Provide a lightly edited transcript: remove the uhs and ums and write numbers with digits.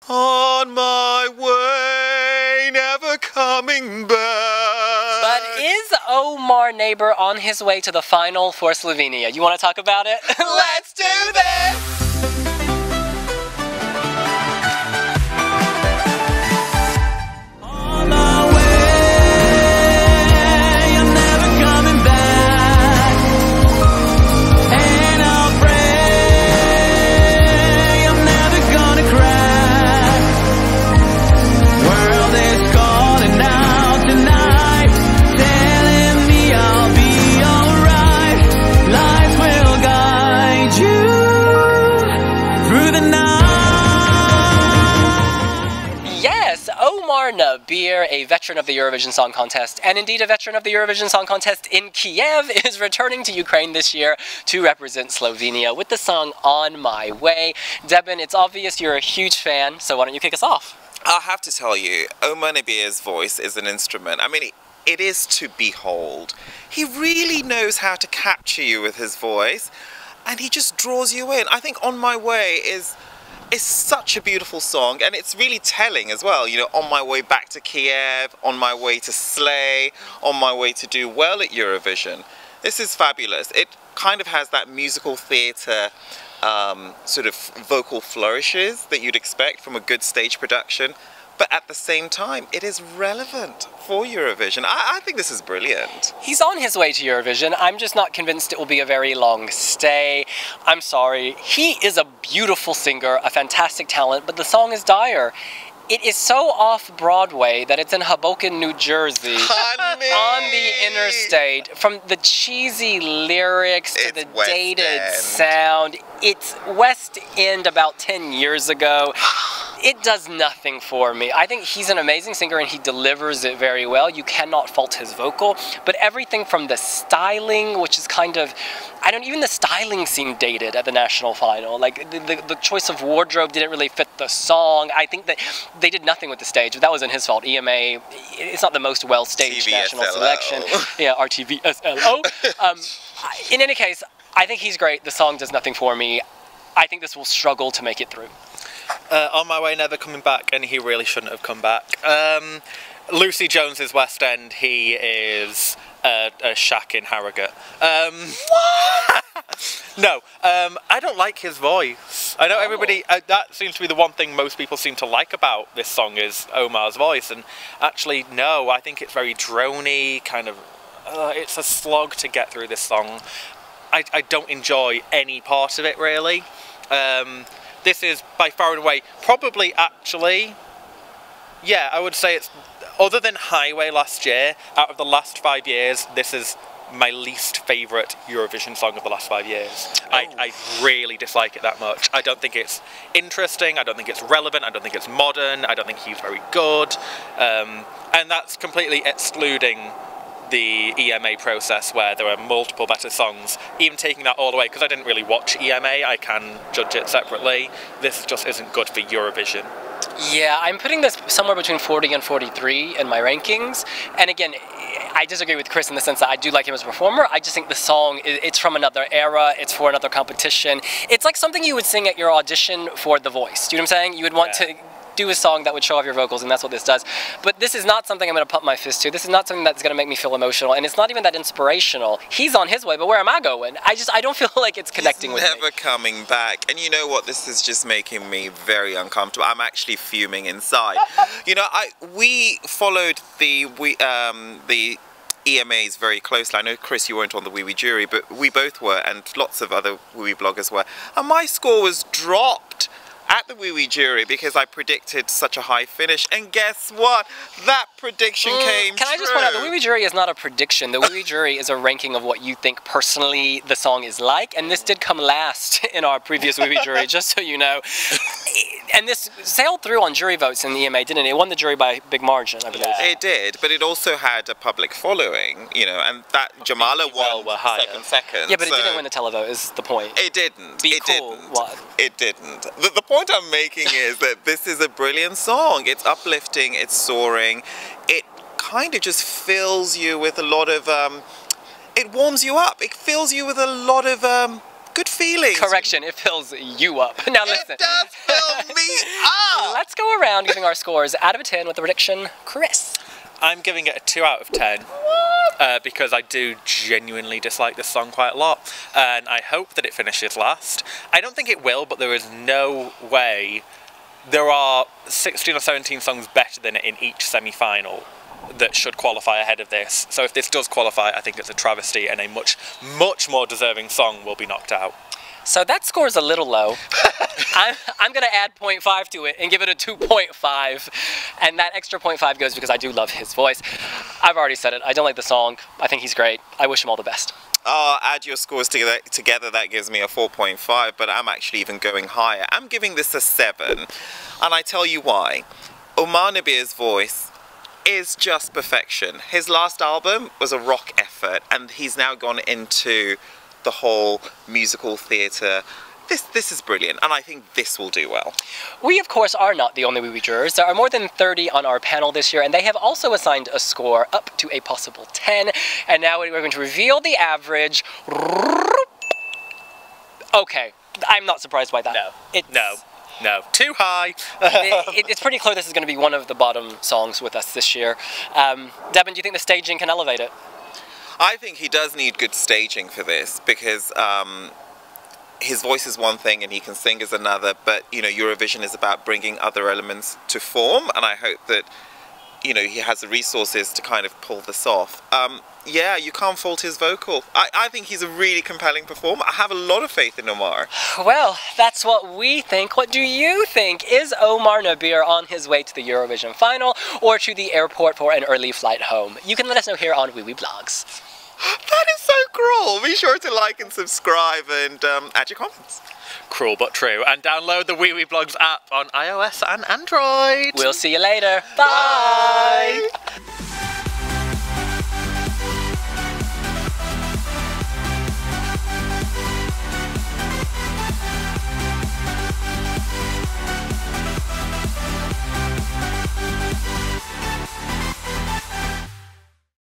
On my way, never coming back. But is Omar Naber on his way to the final for Slovenia? You want to talk about it? Let's do this! Omar Naber, a veteran of the Eurovision Song Contest, and indeed a veteran of the Eurovision Song Contest in Kyiv, is returning to Ukraine this year to represent Slovenia with the song On My Way. Debin, it's obvious you're a huge fan, so why don't you kick us off? I'll have to tell you, Omar Naber's voice is an instrument. I mean, it is to behold. He really knows how to capture you with his voice, and he just draws you in. I think On My Way is such a beautiful song, and it's really telling as well. You know, on my way back to Kyiv, on my way to slay, on my way to do well at Eurovision. This is fabulous. It kind of has that musical theatre sort of vocal flourishes that you'd expect from a good stage production, but at the same time, it is relevant for Eurovision. I think this is brilliant. He's on his way to Eurovision. I'm just not convinced it will be a very long stay. I'm sorry. He is a beautiful singer, a fantastic talent, but the song is dire. It is so off-Broadway that it's in Hoboken, New Jersey, on the interstate. From the cheesy lyrics to the dated sound, it's West End about 10 years ago. It does nothing for me. I think he's an amazing singer and he delivers it very well. You cannot fault his vocal, but everything from the styling, which is kind of, even the styling seemed dated at the national final. Like the choice of wardrobe didn't really fit the song. I think that they did nothing with the stage, but that wasn't his fault. EMA, it's not the most well-staged national selection. Yeah, RTVSLO. In any case, I think he's great. The song does nothing for me. I think this will struggle to make it through. On My Way, never coming back, and he really shouldn't have come back. Lucy Jones's West End, he is a shack in Harrogate. What? No, I don't like his voice. I know everybody, that seems to be the one thing most people seem to like about this song is Omar's voice, and actually, no, I think it's very drony, kind of, it's a slog to get through this song. I don't enjoy any part of it, really. This is by far and away, probably actually, yeah, I would say it's, other than Highway last year, out of the last 5 years, this is my least favourite Eurovision song of the last 5 years. I really dislike it that much. I don't think it's interesting, I don't think it's relevant, I don't think it's modern, I don't think he's very good, and that's completely excluding the EMA process where there are multiple better songs. Even taking that all away, because I didn't really watch EMA, I can judge it separately. This just isn't good for Eurovision. Yeah, I'm putting this somewhere between 40 and 43 in my rankings. And again, I disagree with Chris in the sense that I do like him as a performer. I just think the song, it's from another era, it's for another competition. It's like something you would sing at your audition for The Voice. Do you know what I'm saying? You would want to do a song that would show off your vocals, and that's what this does. But this is not something I'm going to pump my fist to. This is not something that's going to make me feel emotional, and it's not even that inspirational. He's on his way, but where am I going? I don't feel like it's connecting with me. He's never coming back. And you know what? This is just making me very uncomfortable. I'm actually fuming inside. You know, we followed the EMAs very closely. I know, Chris, you weren't on the Wiwi Jury, but we both were, and lots of other Wiwi bloggers were. And my score was dropped at the Wiwi Jury because I predicted such a high finish, and guess what? That prediction came true. Can I just point out, the Wiwi Jury is not a prediction. The Wiwi Jury is a ranking of what you think personally the song is like, and this did come last in our previous Wiwi Jury, just so you know. And this sailed through on jury votes in the EMA, didn't it? It won the jury by a big margin, I believe. It did, but it also had a public following, you know, and that Jamala won second. Yeah, but it didn't win the televote, is the point. It didn't. Be cool. What? It didn't. The point I'm making is that this is a brilliant song. It's uplifting, it's soaring. It kind of just fills you with a lot of, it warms you up. It fills you with a lot of good feelings. Correction, it fills you up. Now listen. It does fill me up. Let's go around giving our scores out of a 10 with the prediction. Chris. I'm giving it a 2 out of 10 because I do genuinely dislike this song quite a lot, and I hope that it finishes last. I don't think it will, but there is no way. There are 16 or 17 songs better than it in each semi-final that should qualify ahead of this. So if this does qualify, I think it's a travesty, and a much, much more deserving song will be knocked out. So that score is a little low. I'm going to add 0.5 to it and give it a 2.5. And that extra 0.5 goes because I do love his voice. I've already said it. I don't like the song. I think he's great. I wish him all the best. Add your scores together, that gives me a 4.5, but I'm actually even going higher. I'm giving this a 7, and I tell you why. Omar Naber's voice is just perfection. His last album was a rock effort, and he's now gone into the whole musical theatre. This is brilliant, and I think this will do well. We, of course, are not the only Wiwi jurors. There are more than 30 on our panel this year, and they have also assigned a score up to a possible 10. And now we're going to reveal the average. Okay, I'm not surprised by that. No, too high. It's pretty clear this is going to be one of the bottom songs with us this year. Devin, do you think the staging can elevate it? I think he does need good staging for this, because his voice is one thing and he can sing is another, but you know, Eurovision is about bringing other elements to form, and I hope that, you know, he has the resources to kind of pull this off. Yeah, you can't fault his vocal. I think he's a really compelling performer. I have a lot of faith in Omar. Well, that's what we think. What do you think? Is Omar Naber on his way to the Eurovision final or to the airport for an early flight home? You can let us know here on Wiwi Blogs. That is so cruel. Be sure to like and subscribe and add your comments. Cruel but true. And download the Wiwi Blogs app on iOS and Android. We'll see you later. Bye.